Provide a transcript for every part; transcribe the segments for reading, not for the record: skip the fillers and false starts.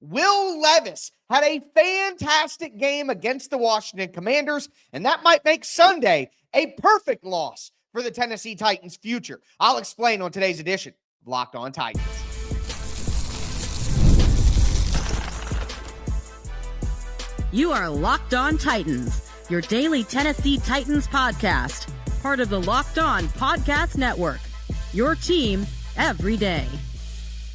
Will Levis had a fantastic game against the Washington Commanders, and that might make Sunday a perfect loss for the Tennessee Titans' future. I'll explain on today's edition of Locked On Titans. You are Locked On Titans, your daily Tennessee Titans podcast, part of the Locked On Podcast Network, your team every day.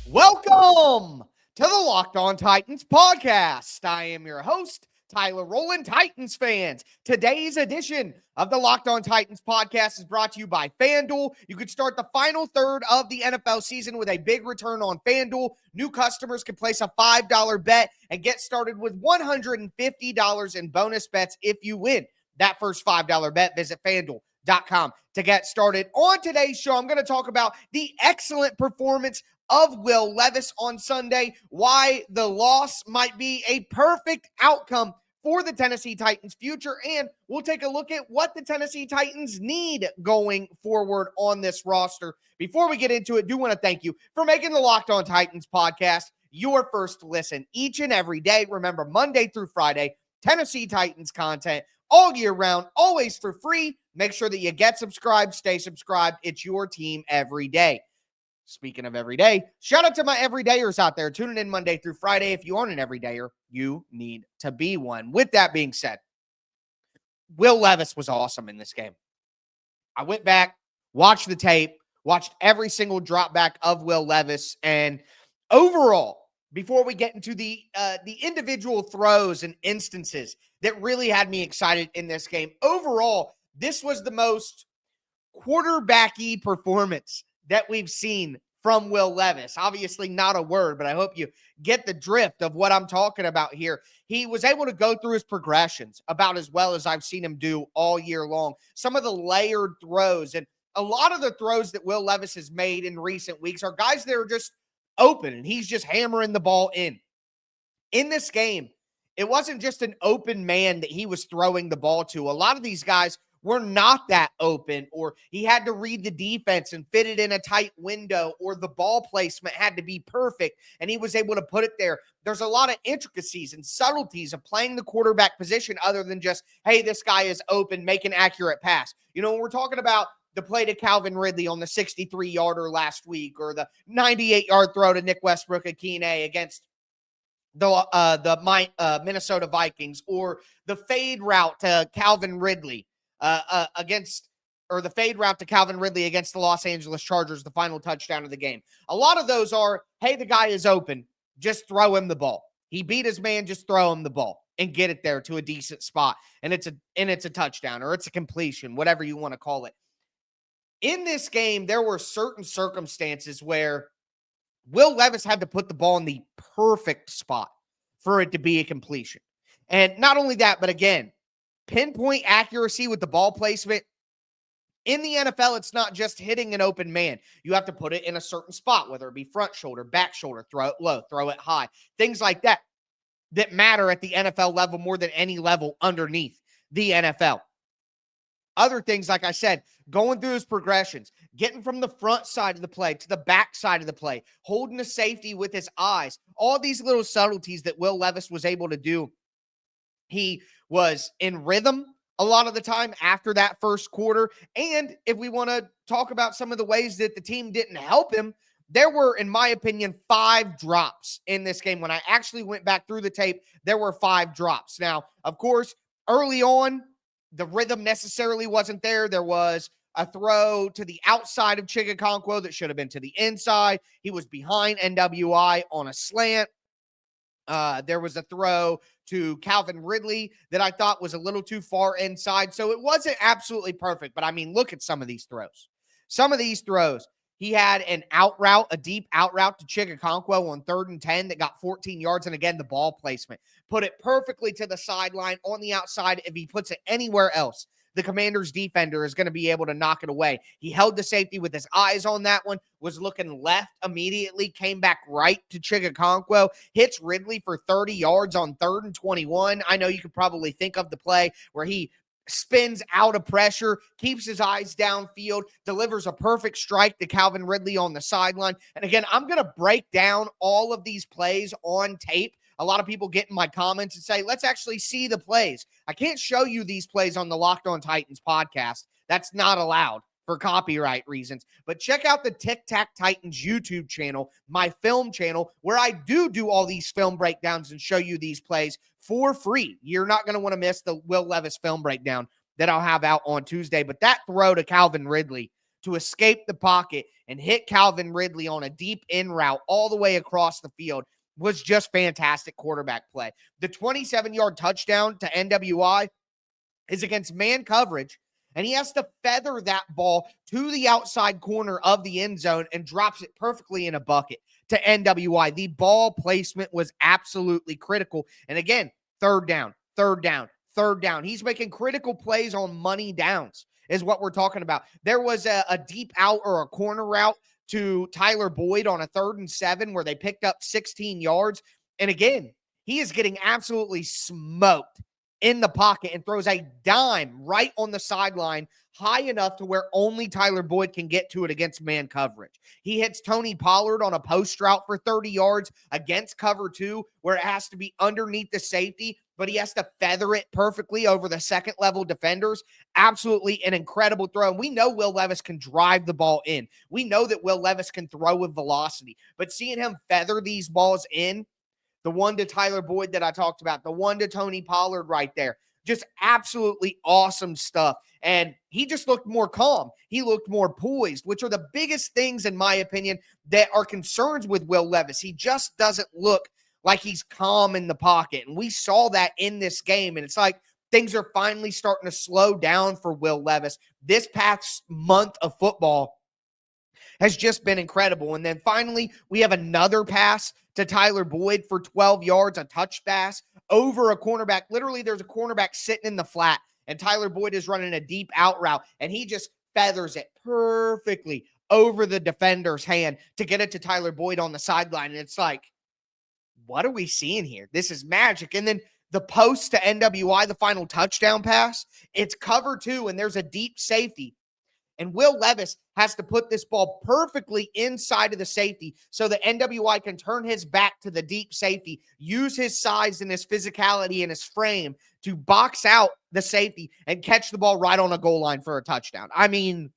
Welcome to the Locked On Titans podcast. I am your host, Tyler Rowland, Titans fans. Today's edition of the Locked On Titans podcast is brought to you by FanDuel. You could start the final third of the NFL season with a big return on FanDuel. New customers can place a $5 bet and get started with $150 in bonus bets if you win that first $5 bet. Visit FanDuel.com to get started. On today's show, I'm going to talk about the excellent performance of Will Levis on Sunday, why the loss might be a perfect outcome for the Tennessee Titans' future, and we'll take a look at what the Tennessee Titans need going forward on this roster. Before we get into it, I do want to thank you for making the Locked On Titans podcast your first listen each and every day. Remember, Monday through Friday, Tennessee Titans content all year round, always for free. Make sure that you get subscribed, stay subscribed. It's your team every day. Speaking of every day, shout out to my everydayers out there tuning in Monday through Friday. If you aren't an everydayer, you need to be one. With that being said, Will Levis was awesome in this game. I went back, watched the tape, watched every single drop back of Will Levis, and overall, before we get into the individual throws and instances that really had me excited in this game, overall, this was the most quarterbacky performance that we've seen from Will Levis. Obviously not a word, but I hope you get the drift of what I'm talking about here. He was able to go through his progressions about as well as I've seen him do all year long. Some of the layered throws and a lot of the throws that Will Levis has made in recent weeks are guys that are just open and he's just hammering the ball in. In this game, it wasn't just an open man that he was throwing the ball to. A lot of these guys were not that open, or he had to read the defense and fit it in a tight window, or the ball placement had to be perfect, and he was able to put it there. There's a lot of intricacies and subtleties of playing the quarterback position other than just, hey, this guy is open, make an accurate pass. You know, when we're talking about the play to Calvin Ridley on the 63-yarder last week, or the 98-yard throw to Nick Westbrook-Ikhine against the Minnesota Vikings, or the fade route to Calvin Ridley, the fade route to Calvin Ridley against the Los Angeles Chargers, the final touchdown of the game. A lot of those are, hey, the guy is open, just throw him the ball. He beat his man, just throw him the ball and get it there to a decent spot. And it's a touchdown, or it's a completion, whatever you want to call it. In this game, there were certain circumstances where Will Levis had to put the ball in the perfect spot for it to be a completion. And not only that, but again, pinpoint accuracy with the ball placement. In the NFL, it's not just hitting an open man. You have to put it in a certain spot, whether it be front shoulder, back shoulder, throw it low, throw it high. Things like that matter at the NFL level more than any level underneath the NFL. Other things, like I said, going through his progressions, getting from the front side of the play to the back side of the play, holding the safety with his eyes, all these little subtleties that Will Levis was able to do. He was in rhythm a lot of the time after that first quarter. And if we want to talk about some of the ways that the team didn't help him, there were, in my opinion, 5 drops in this game. When I actually went back through the tape, there were 5 drops. Now, of course, early on, the rhythm necessarily wasn't there. There was a throw to the outside of Chigakonkwo that should have been to the inside. He was behind NWI on a slant. There was a throw to Calvin Ridley that I thought was a little too far inside. So it wasn't absolutely perfect, but I mean, look at some of these throws. Some of these throws, he had an out route, a deep out route to Chigakonkwo on 3rd and 10 that got 14 yards. And again, the ball placement, put it perfectly to the sideline on the outside. If he puts it anywhere else, the Commanders defender is going to be able to knock it away. He held the safety with his eyes on that one, was looking left immediately, came back right to Chigakonkwo, hits Ridley for 30 yards on 3rd and 21. I know you could probably think of the play where he spins out of pressure, keeps his eyes downfield, delivers a perfect strike to Calvin Ridley on the sideline. And again, I'm going to break down all of these plays on tape. A lot of people get in my comments and say, let's actually see the plays. I can't show you these plays on the Locked On Titans podcast. That's not allowed for copyright reasons. But check out the Tic Tac Titans YouTube channel, my film channel, where I do all these film breakdowns and show you these plays for free. You're not going to want to miss the Will Levis film breakdown that I'll have out on Tuesday. But that throw to Calvin Ridley to escape the pocket and hit Calvin Ridley on a deep in route all the way across the field was just fantastic quarterback play. The 27-yard touchdown to NWI is against man coverage, and he has to feather that ball to the outside corner of the end zone and drops it perfectly in a bucket to NWI. The ball placement was absolutely critical. And again, third down. He's making critical plays on money downs is what we're talking about. There was a deep out or a corner route to Tyler Boyd on a 3rd and 7 where they picked up 16 yards. And again, he is getting absolutely smoked in the pocket and throws a dime right on the sideline high enough to where only Tyler Boyd can get to it against man coverage. He hits Tony Pollard on a post route for 30 yards against cover 2 where it has to be underneath the safety, but he has to feather it perfectly over the second level defenders. Absolutely an incredible throw. And we know Will Levis can drive the ball in. We know that Will Levis can throw with velocity, but seeing him feather these balls in, the one to Tyler Boyd that I talked about, the one to Tony Pollard right there, just absolutely awesome stuff. And he just looked more calm. He looked more poised, which are the biggest things, in my opinion, that are concerns with Will Levis. He just doesn't look like he's calm in the pocket. And we saw that in this game. And it's like things are finally starting to slow down for Will Levis. This past month of football has just been incredible. And then finally, we have another pass to Tyler Boyd for 12 yards, a touch pass over a cornerback. Literally, there's a cornerback sitting in the flat, and Tyler Boyd is running a deep out route, and he just feathers it perfectly over the defender's hand to get it to Tyler Boyd on the sideline. And it's like, what are we seeing here? This is magic. And then the post to NWI, the final touchdown pass, it's cover 2, and there's a deep safety. And Will Levis has to put this ball perfectly inside of the safety so that NWI can turn his back to the deep safety, use his size and his physicality and his frame to box out the safety and catch the ball right on a goal line for a touchdown. I mean,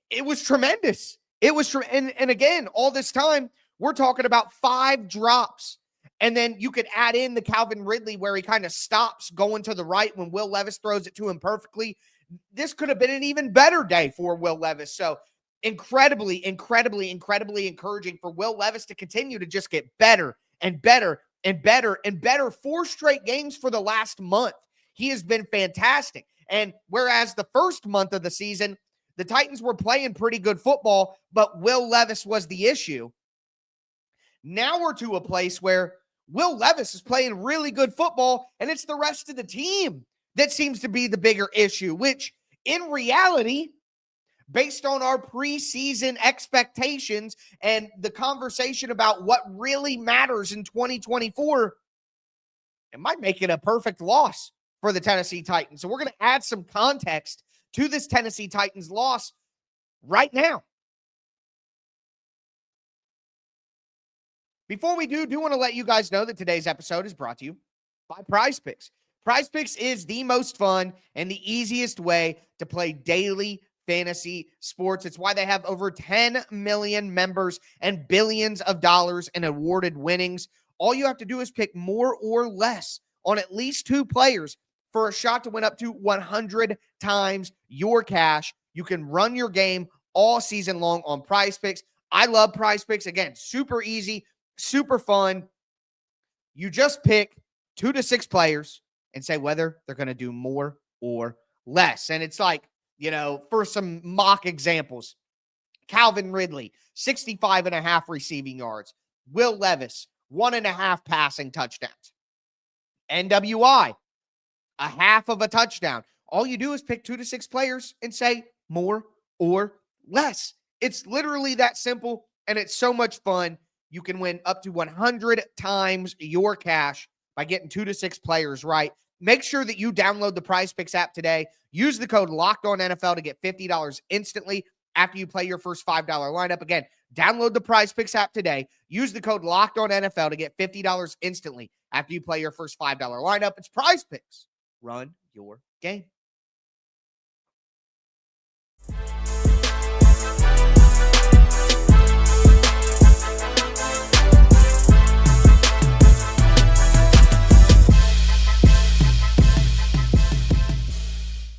it was tremendous. It was and again, all this time, we're talking about 5 drops. And then you could add in the Calvin Ridley where he kind of stops going to the right when Will Levis throws it to him perfectly. This could have been an even better day for Will Levis. So incredibly encouraging for Will Levis to continue to just get better and better and better and better. 4 straight games for the last month. He has been fantastic. And whereas the first month of the season, the Titans were playing pretty good football, but Will Levis was the issue. Now we're to a place where Will Levis is playing really good football, and it's the rest of the team that seems to be the bigger issue, which in reality, based on our preseason expectations and the conversation about what really matters in 2024, it might make it a perfect loss for the Tennessee Titans. So we're going to add some context to this Tennessee Titans loss right now. Before we do want to let you guys know that today's episode is brought to you by PrizePicks. PrizePicks is the most fun and the easiest way to play daily fantasy sports. It's why they have over 10 million members and billions of dollars in awarded winnings. All you have to do is pick more or less on at least 2 players for a shot to win up to 100 times your cash. You can run your game all season long on PrizePicks. I love PrizePicks. Again, super easy, super fun. You just pick 2 to 6 players and say whether they're going to do more or less. And it's like, for some mock examples, Calvin Ridley, 65.5 receiving yards. Will Levis, 1.5 passing touchdowns. NWI, a half of a touchdown. All you do is pick 2 to 6 players and say more or less. It's literally that simple, and it's so much fun. You can win up to 100 times your cash by getting 2 to 6 players right. make sure that you download the PrizePicks app today. Use the code LOCKEDONNFL to get $50 instantly after you play your first $5 lineup. Again, download the PrizePicks app today. Use the code LOCKEDONNFL to get $50 instantly after you play your first $5 lineup. It's PrizePicks. Run your game.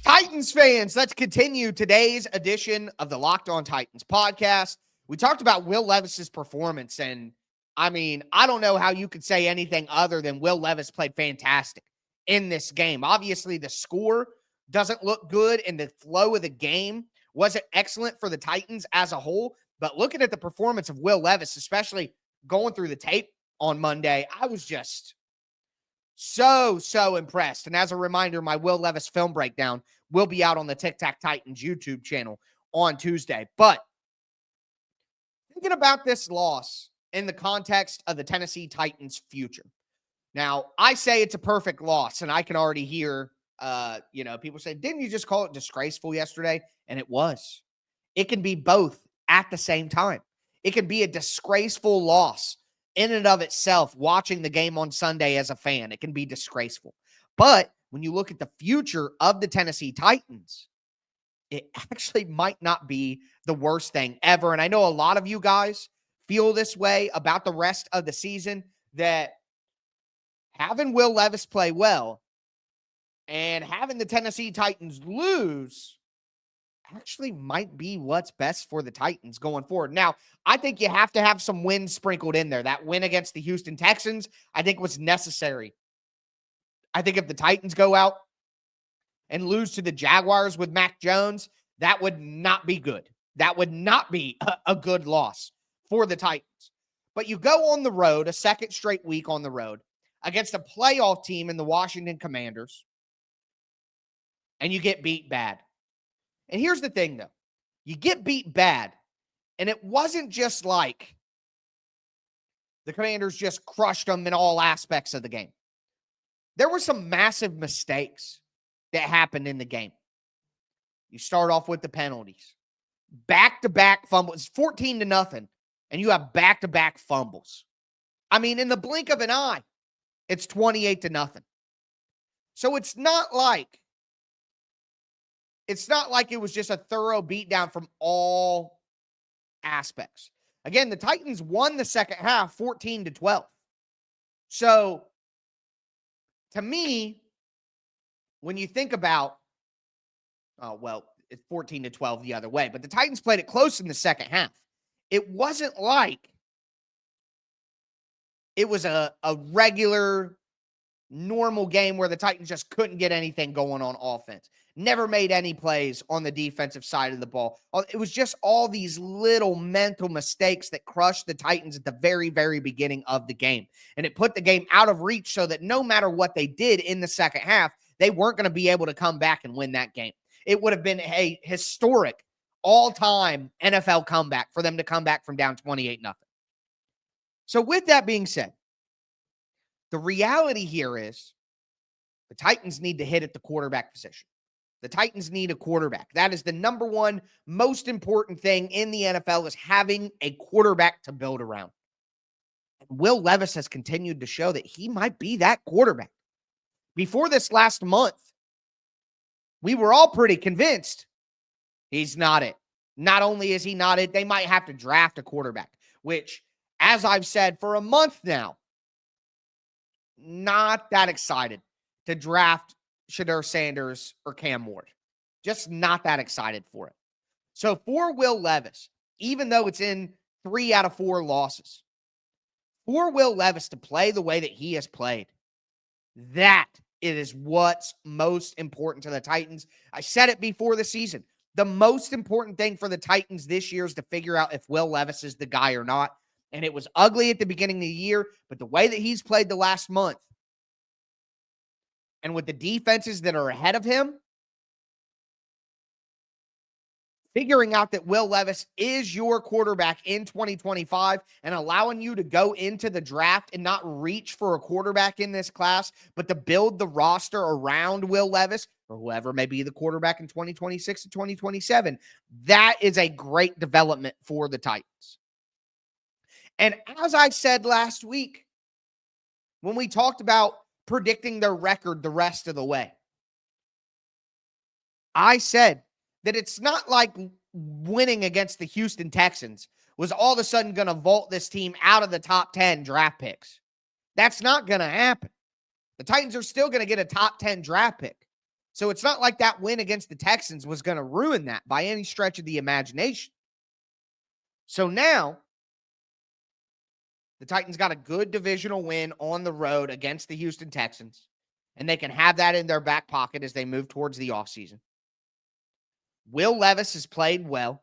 Titans fans, let's continue today's edition of the Locked On Titans podcast. We talked about Will Levis's performance, and I mean, I don't know how you could say anything other than Will Levis played fantastic in this game. Obviously, the score doesn't look good, and the flow of the game wasn't excellent for the Titans as a whole, but looking at the performance of Will Levis, especially going through the tape on Monday, I was just so impressed. And as a reminder, my Will Levis film breakdown will be out on the Tic Tac Titans YouTube channel on Tuesday. But thinking about this loss in the context of the Tennessee Titans' future. Now, I say it's a perfect loss, and I can already hear, people say, didn't you just call it disgraceful yesterday? And it was. It can be both at the same time. It can be a disgraceful loss in and of itself, watching the game on Sunday as a fan. It can be disgraceful. But when you look at the future of the Tennessee Titans, it actually might not be the worst thing ever. And I know a lot of you guys feel this way about the rest of the season, that having Will Levis play well and having the Tennessee Titans lose actually might be what's best for the Titans going forward. Now, I think you have to have some wins sprinkled in there. That win against the Houston Texans, I think, was necessary. I think if the Titans go out and lose to the Jaguars with Mac Jones, that would not be good. That would not be a good loss for the Titans. But you go on the road, a second straight week on the road, against a playoff team in the Washington Commanders, and you get beat bad. And here's the thing, though. You get beat bad, and it wasn't just like the Commanders just crushed them in all aspects of the game. There were some massive mistakes that happened in the game. You start off with the penalties. Back-to-back fumbles, 14-0, and you have back-to-back fumbles. I mean, in the blink of an eye, it's 28-0. So it's not like it was just a thorough beatdown from all aspects. Again, the Titans won the second half 14-12. So, to me, when you think about, it's 14-12 the other way, but the Titans played it close in the second half. It wasn't like it was a regular, normal game where the Titans just couldn't get anything going on offense. Never made any plays on the defensive side of the ball. It was just all these little mental mistakes that crushed the Titans at the very, very beginning of the game. And it put the game out of reach so that no matter what they did in the second half, they weren't going to be able to come back and win that game. It would have been a historic all-time NFL comeback for them to come back from down 28-0. So with that being said, the reality here is the Titans need to hit at the quarterback position. The Titans need a quarterback. That is the number one most important thing in the NFL, is having a quarterback to build around. And Will Levis has continued to show that he might be that quarterback. Before this last month, we were all pretty convinced he's not it. Not only is he not it, they might have to draft a quarterback, which, as I've said for a month now, not that excited to draft Shedeur Sanders or Cam Ward. Just not that excited for it. So for Will Levis, even though it's in 3 out of 4 losses, for Will Levis to play the way that he has played, that is what's most important to the Titans. I said it before the season. The most important thing for the Titans this year is to figure out if Will Levis is the guy or not. And it was ugly at the beginning of the year, but the way that he's played the last month, and with the defenses that are ahead of him, figuring out that Will Levis is your quarterback in 2025 and allowing you to go into the draft and not reach for a quarterback in this class, but to build the roster around Will Levis or whoever may be the quarterback in 2026 and 2027, that is a great development for the Titans. And as I said last week, when we talked about predicting their record the rest of the way, I said that it's not like winning against the Houston Texans was all of a sudden going to vault this team out of the top 10 draft picks. That's not going to happen. The Titans are still going to get a top 10 draft pick. So it's not like that win against the Texans was going to ruin that by any stretch of the imagination. So now, the Titans got a good divisional win on the road against the Houston Texans, and they can have that in their back pocket as they move towards the offseason. Will Levis has played well,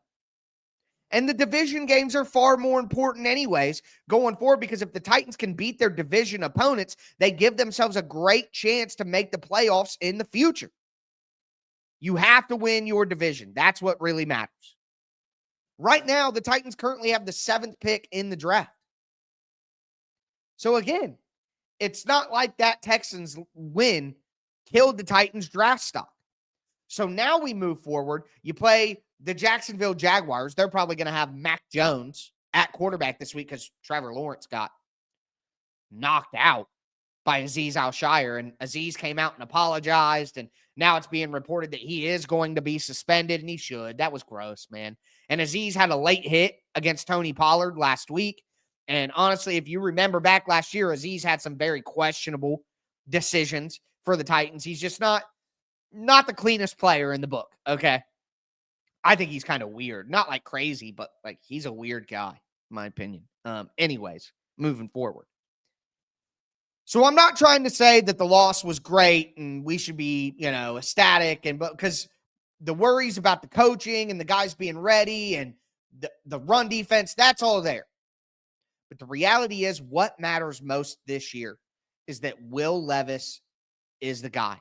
and the division games are far more important anyways going forward, because if the Titans can beat their division opponents, they give themselves a great chance to make the playoffs in the future. You have to win your division. That's what really matters. Right now, the Titans currently have the 7th pick in the draft. So again, it's not like that Texans win killed the Titans draft stock. So now we move forward. You play the Jacksonville Jaguars. They're probably going to have Mac Jones at quarterback this week because Trevor Lawrence got knocked out by Aziz Al-Shire, and Aziz came out and apologized, and now it's being reported that he is going to be suspended, and he should. That was gross, man. And Aziz had a late hit against Tony Pollard last week, and honestly, if you remember back last year, Aziz had some very questionable decisions for the Titans. He's just not the cleanest player in the book, okay? I think he's kind of weird. Not like crazy, but like he's a weird guy, in my opinion. Anyways, moving forward. So I'm not trying to say that the loss was great and we should be, ecstatic, but because the worries about the coaching and the guys being ready and the run defense, that's all there. But the reality is what matters most this year is that Will Levis is the guy.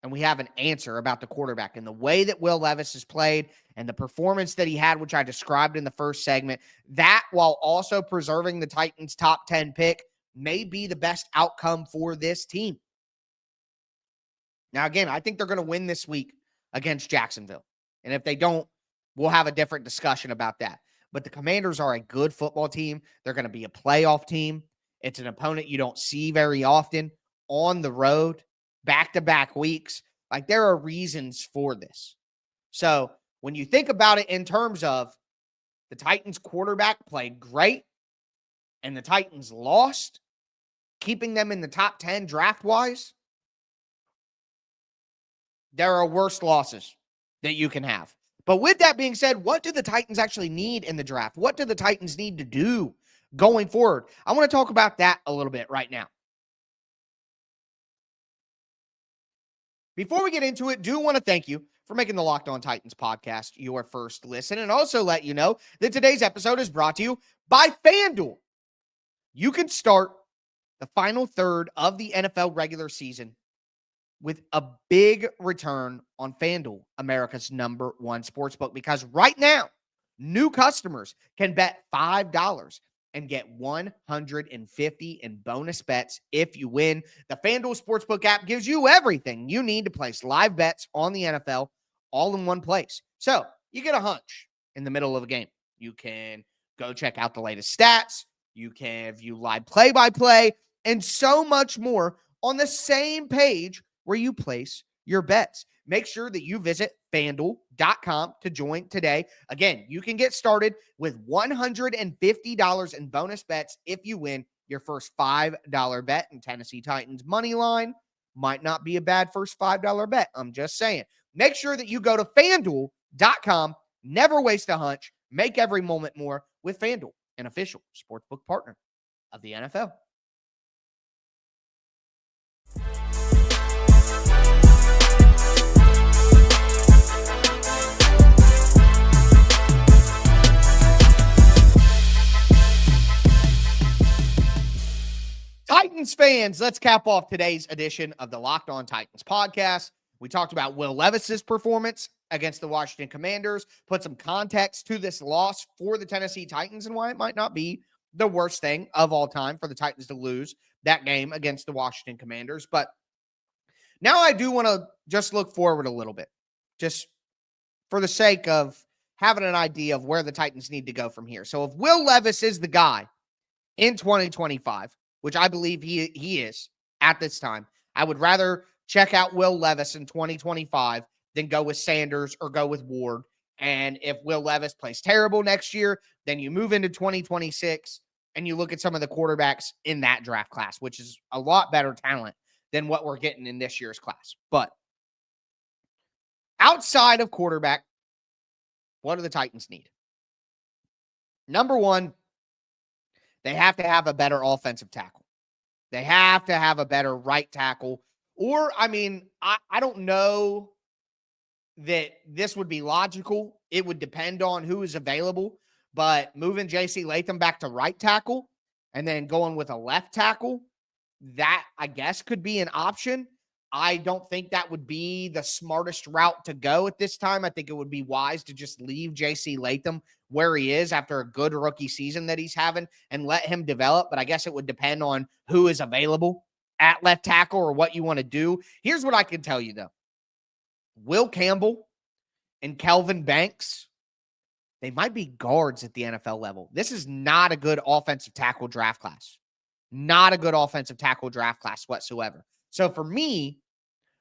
And we have an answer about the quarterback and the way that Will Levis has played and the performance that he had, which I described in the first segment, that while also preserving the Titans' top 10 pick may be the best outcome for this team. Now, again, I think they're going to win this week against Jacksonville. And if they don't, we'll have a different discussion about that. But the Commanders are a good football team. They're going to be a playoff team. It's an opponent you don't see very often on the road, back-to-back weeks. Like, there are reasons for this. So when you think about it in terms of the Titans quarterback played great and the Titans lost, keeping them in the top 10 draft-wise, there are worse losses that you can have. But with that being said, what do the Titans actually need in the draft? What do the Titans need to do going forward? I want to talk about that a little bit right now. Before we get into it, do want to thank you for making the Locked On Titans podcast your first listen, and also let you know that today's episode is brought to you by FanDuel. You can start the final third of the NFL regular season with a big return on FanDuel, America's #1 sportsbook, because right now, new customers can bet $5 and get $150 in bonus bets if you win. The FanDuel Sportsbook app gives you everything you need to place live bets on the NFL all in one place. So you get a hunch in the middle of a game. You can go check out the latest stats. You can view live play-by-play and so much more on the same page where you place your bets. Make sure that you visit FanDuel.com to join today. Again, you can get started with $150 in bonus bets if you win your first $5 bet in Tennessee Titans money line. Might not be a bad first $5 bet. I'm just saying. Make sure that you go to FanDuel.com. Never waste a hunch. Make every moment more with FanDuel, an official sportsbook partner of the NFL. Titans fans, let's cap off today's edition of the Locked On Titans podcast. We talked about Will Levis's performance against the Washington Commanders, put some context to this loss for the Tennessee Titans and why it might not be the worst thing of all time for the Titans to lose that game against the Washington Commanders. But now I do want to just look forward a little bit, just for the sake of having an idea of where the Titans need to go from here. So if Will Levis is the guy in 2025, which I believe he is at this time, I would rather check out Will Levis in 2025 than go with Sanders or go with Ward. And if Will Levis plays terrible next year, then you move into 2026 and you look at some of the quarterbacks in that draft class, which is a lot better talent than what we're getting in this year's class. But outside of quarterback, what do the Titans need? Number one, they have to have a better offensive tackle. They have to have a better right tackle. Or, I mean, I don't know that this would be logical. It would depend on who is available. But moving J.C. Latham back to right tackle and then going with a left tackle, that, I guess, could be an option. I don't think that would be the smartest route to go at this time. I think it would be wise to just leave J.C. Latham where he is after a good rookie season that he's having and let him develop. But I guess it would depend on who is available at left tackle or what you want to do. Here's what I can tell you, though. Will Campbell and Kelvin Banks, they might be guards at the NFL level. This is not a good offensive tackle draft class. Not a good offensive tackle draft class whatsoever. So for me,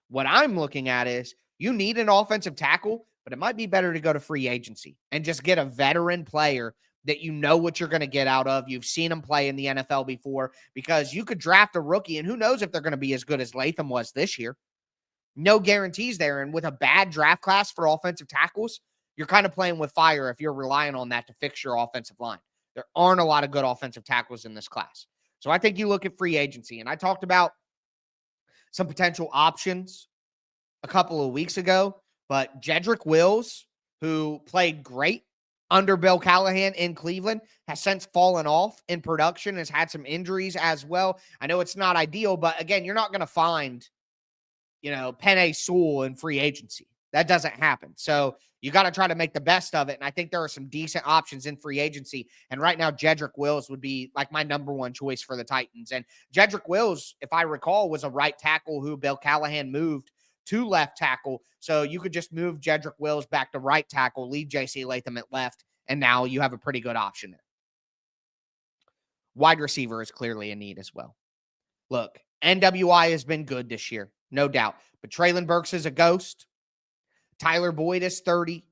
what I'm looking at is you need an offensive tackle, but it might be better to go to free agency and just get a veteran player that you know what you're going to get out of. You've seen him play in the NFL before, because you could draft a rookie and who knows if they're going to be as good as Latham was this year. No guarantees there. And with a bad draft class for offensive tackles, you're kind of playing with fire if you're relying on that to fix your offensive line. There aren't a lot of good offensive tackles in this class. So I think you look at free agency. And I talked about some potential options a couple of weeks ago, but Jedrick Wills, who played great under Bill Callahan in Cleveland, has since fallen off in production, has had some injuries as well. I know it's not ideal, but again, you're not going to find, Penei Sewell in free agency. That doesn't happen. So you got to try to make the best of it. And I think there are some decent options in free agency. And right now, Jedrick Wills would be like my number one choice for the Titans. And Jedrick Wills, if I recall, was a right tackle who Bill Callahan moved to left tackle. So you could just move Jedrick Wills back to right tackle, leave J.C. Latham at left, and now you have a pretty good option there. Wide receiver is clearly a need as well. Look, NWI has been good this year, no doubt. But Treylon Burks is a ghost. Tyler Boyd is 30.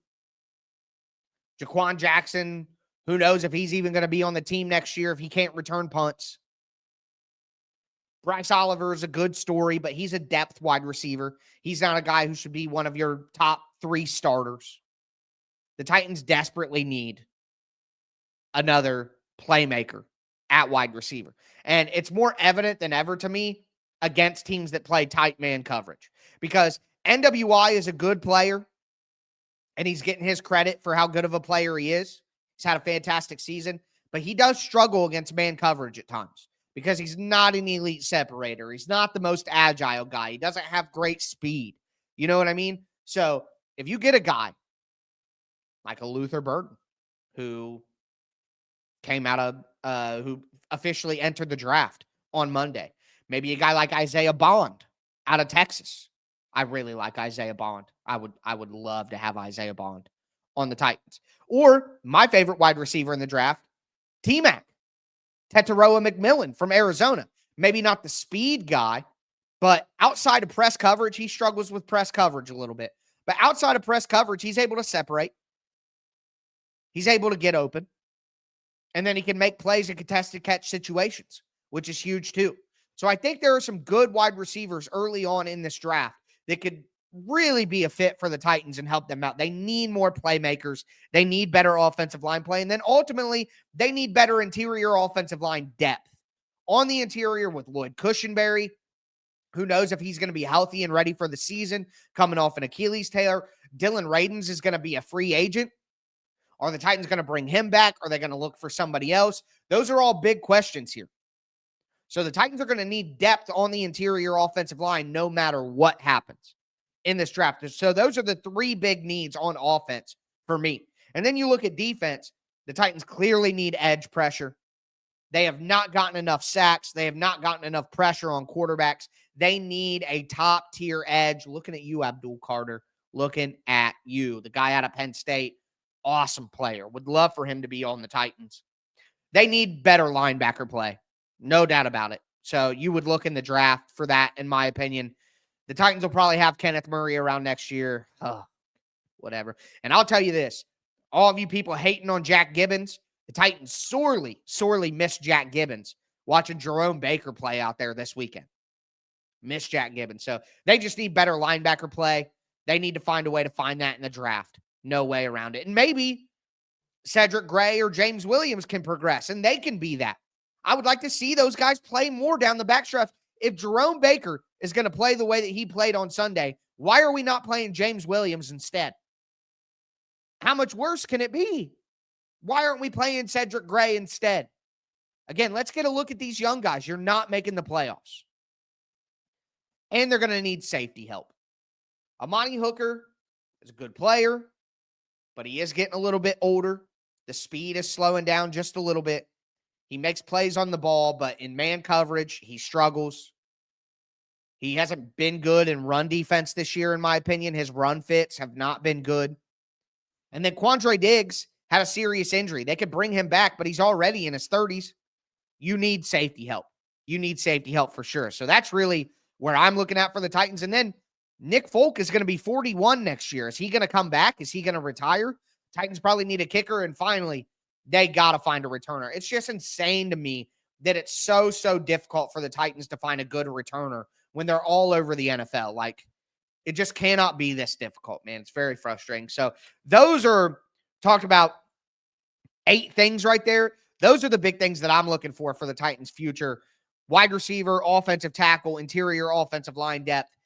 Jaquan Jackson, who knows if he's even going to be on the team next year if he can't return punts. Bryce Oliver is a good story, but he's a depth wide receiver. He's not a guy who should be one of your top 3 starters. The Titans desperately need another playmaker at wide receiver. And it's more evident than ever to me against teams that play tight man coverage, because NWI is a good player and he's getting his credit for how good of a player he is. He's had a fantastic season, but he does struggle against man coverage at times because he's not an elite separator. He's not the most agile guy. He doesn't have great speed. You know what I mean? So if you get a guy like a Luther Burden, who came out of, who officially entered the draft on Monday, maybe a guy like Isaiah Bond out of Texas. I really like Isaiah Bond. I would love to have Isaiah Bond on the Titans. Or my favorite wide receiver in the draft, T-Mac, Tetaroa McMillan from Arizona. Maybe not the speed guy, but outside of press coverage, he struggles with press coverage a little bit. But outside of press coverage, he's able to separate. He's able to get open. And then he can make plays in contested catch situations, which is huge too. So I think there are some good wide receivers early on in this draft that could really be a fit for the Titans and help them out. They need more playmakers. They need better offensive line play. And then ultimately, they need better interior offensive line depth. On the interior with Lloyd Cushenberry, who knows if he's going to be healthy and ready for the season, coming off an Achilles tear. Dylan Radins is going to be a free agent. Are the Titans going to bring him back? Are they going to look for somebody else? Those are all big questions here. So the Titans are going to need depth on the interior offensive line no matter what happens. in this draft. So those are the three big needs on offense for me. And then you look at defense. The Titans clearly need edge pressure. They have not gotten enough sacks. They have not gotten enough pressure on quarterbacks. They need a top-tier edge. Looking at you, Abdul Carter. Looking at you. The guy out of Penn State. Awesome player. Would love for him to be on the Titans. They need better linebacker play. No doubt about it. So you would look in the draft for that, in my opinion. The Titans will probably have Kenneth Murray around next year. Whatever. And I'll tell you this. All of you people hating on Jack Gibbons, the Titans sorely miss Jack Gibbons watching Jerome Baker play out there this weekend. Miss Jack Gibbons. So they just need better linebacker play. They need to find a way to find that in the draft. No way around it. And maybe Cedric Gray or James Williams can progress, and they can be that. I would like to see those guys play more down the backstretch. If Jerome Baker is going to play the way that he played on Sunday, why are we not playing James Williams instead? How much worse can it be? Why aren't we playing Cedric Gray instead? Again, let's get a look at these young guys. You're not making the playoffs. And they're going to need safety help. Amani Hooker is a good player, but he is getting a little bit older. The speed is slowing down just a little bit. He makes plays on the ball, but in man coverage, he struggles. He hasn't been good in run defense this year, in my opinion. His run fits have not been good. And then Quandre Diggs had a serious injury. They could bring him back, but he's already in his 30s. You need safety help. You need safety help for sure. So that's really where I'm looking at for the Titans. And then Nick Folk is going to be 41 next year. Is he going to come back? Is he going to retire? Titans probably need a kicker. And finally, they got to find a returner. It's just insane to me that it's so difficult for the Titans to find a good returner when they're all over the NFL. Like, it just cannot be this difficult, man. It's very frustrating. So those are talked about 8 things right there. Those are the big things that I'm looking for the Titans' future. Wide receiver, offensive tackle, interior offensive line depth,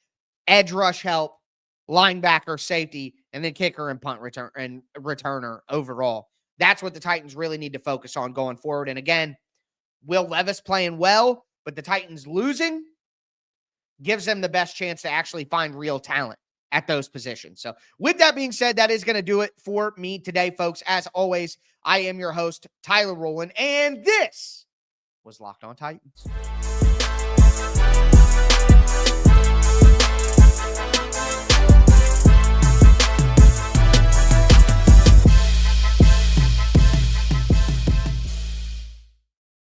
edge rush help, linebacker, safety, and then kicker and punt return and returner overall. That's what the Titans really need to focus on going forward. And again, Will Levis playing well, but the Titans losing gives them the best chance to actually find real talent at those positions. So with that being said, that is going to do it for me today, folks. As always, I am your host, Tyler Rowland, and this was Locked On Titans.